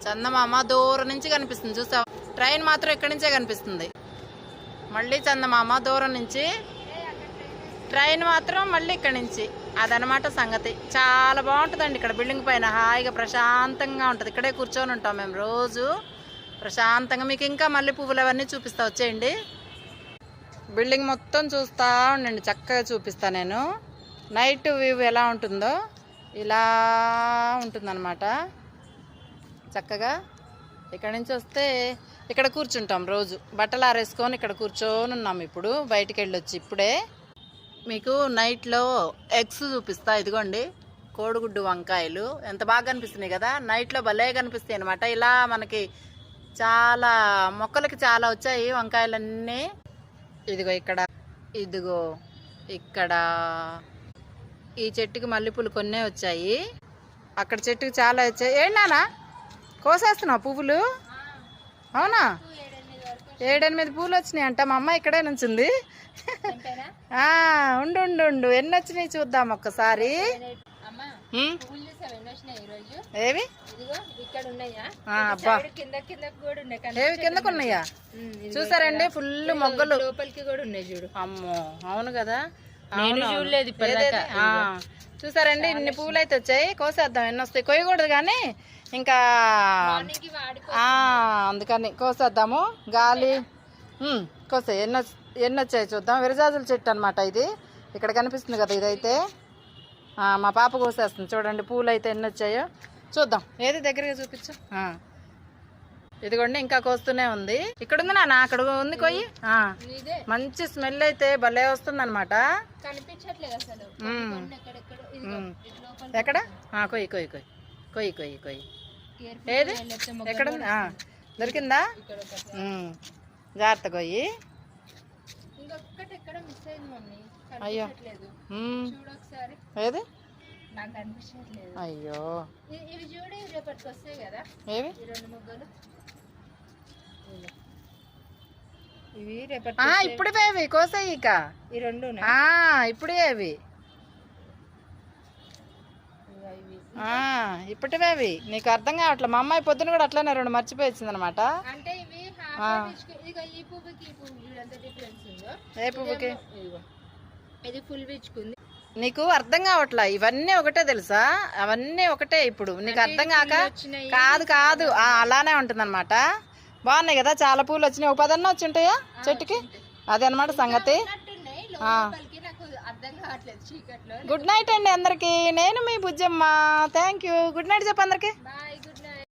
చందమామ దూరం నుంచి కనిపిస్తుంది చూసావా. ట్రైన్ మాత్రం ఇక్కడి నుంచే కనిపిస్తుంది. మళ్ళీ చందమామ దూరం నుంచి, ట్రైన్ మాత్రం మళ్ళీ ఇక్కడి నుంచి. అదనమాట సంగతి. చాలా బాగుంటుందండి ఇక్కడ బిల్డింగ్ పైన. హాయిగా ప్రశాంతంగా ఉంటుంది. ఇక్కడే కూర్చొని ఉంటాం మేము రోజు ప్రశాంతంగా. మీకు ఇంకా మళ్ళీ పువ్వులు అవన్నీ చూపిస్తా, వచ్చేయండి. బిల్డింగ్ మొత్తం చూస్తూ ఉండండి, చక్కగా చూపిస్తా నేను. నైట్ వ్యూ ఎలా ఉంటుందో ఇలా ఉంటుందన్నమాట చక్కగా. ఇక్కడ నుంచి వస్తే ఇక్కడ కూర్చుంటాం రోజు. బట్టలు ఆరేసుకొని ఇక్కడ కూర్చొని ఉన్నాం. ఇప్పుడు బయటికి వెళ్ళొచ్చి ఇప్పుడే మీకు నైట్లో ఎగ్స్ చూపిస్తా. ఇదిగోండి కోడిగుడ్డు వంకాయలు ఎంత బాగా కనిపిస్తున్నాయి కదా. నైట్లో భలే కనిపిస్తాయి అనమాట. ఇలా మనకి చాలా మొక్కలకి చాలా వచ్చాయి వంకాయలన్నీ. ఇదిగో ఇక్కడ, ఇదిగో ఇక్కడ ఈ చెట్టుకి మల్లెపూలు కొన్నే వచ్చాయి. అక్కడ చెట్టుకి చాలా వచ్చాయి. ఏంటన్నా కోసేస్తున్నావు పువ్వులు? అవునా, 7-8 పూలు వచ్చినాయి అంట. మా అమ్మ ఇక్కడే నుంచింది. ఉండు ఉండు ఉండు, ఎన్ని వచ్చినాయి చూద్దాం ఒక్కసారి. ఏవి అబ్బా, ఏవి కిందకు ఉన్నాయా? చూసారండి ఫుల్ మొగ్గలు లోపలికి కూడా ఉన్నాయి చూడు. అమ్మో అవును కదా, చూడలేదు. చూసారండి ఇన్ని పువ్వులు అయితే వచ్చాయి. కోసేద్దాం, ఎన్ని వస్తాయి కొయ్యకూడదు కానీ ఇంకా అందుకని కోసేద్దాము. గాలి కోసే ఎన్ని వచ్చాయి చూద్దాం. విరజాజుల చెట్టు అనమాట ఇది. ఇక్కడ కనిపిస్తుంది కదా ఇదైతే. మా పాప కోసేస్తుంది చూడండి. పూలు అయితే ఎన్ని వచ్చాయో చూద్దాం. ఏది దగ్గరగా చూపించు. ఇదిగోండి ఇంకా కోస్తూనే ఉంది. ఇక్కడ ఉంది నాన్న, అక్కడ ఉంది కొయ్యి. మంచి స్మెల్ అయితే భలే వస్తుంది అనమాట. ఎక్కడ? కొయ్యి కొయ్యి కొయ్యి కొయ్యి కొయ్యి కొయ్యి. ఏది ఎక్కడ ఉంది? దొరికిందా? జాగ్రత్త కొయ్యి. అయ్యో ఏది? అయ్యో ఏవి? ఇప్పుడే అవి కోసాయి. ఇక ఈ రెండు ఇప్పుడే అవి ఇప్పటివే అవి. నీకు అర్థం కావట్లే. మా అమ్మాయి పొద్దున కూడా అట్లనే 2 మర్చిపోయి వచ్చింది అనమాట. ఏ పువ్వుకి? ఇది ఫుల్ విచ్చుకుంది. నీకు అర్థం కావట్లా. ఇవన్నీ ఒకటే తెలుసా, అవన్నీ ఒకటే. ఇప్పుడు నీకు అర్థం కాక కాదు కాదు అలానే ఉంటుంది అనమాట. బాగున్నాయి కదా, చాలా పూలు వచ్చినాయి. ఒక 10 వచ్చి ఉంటాయా చెట్టుకి? అదే అనమాట సంగతి. గుడ్ నైట్ అండి అందరికి. నేను మీ Bujjamma. Thank you. Good night చెప్పు అందరికి.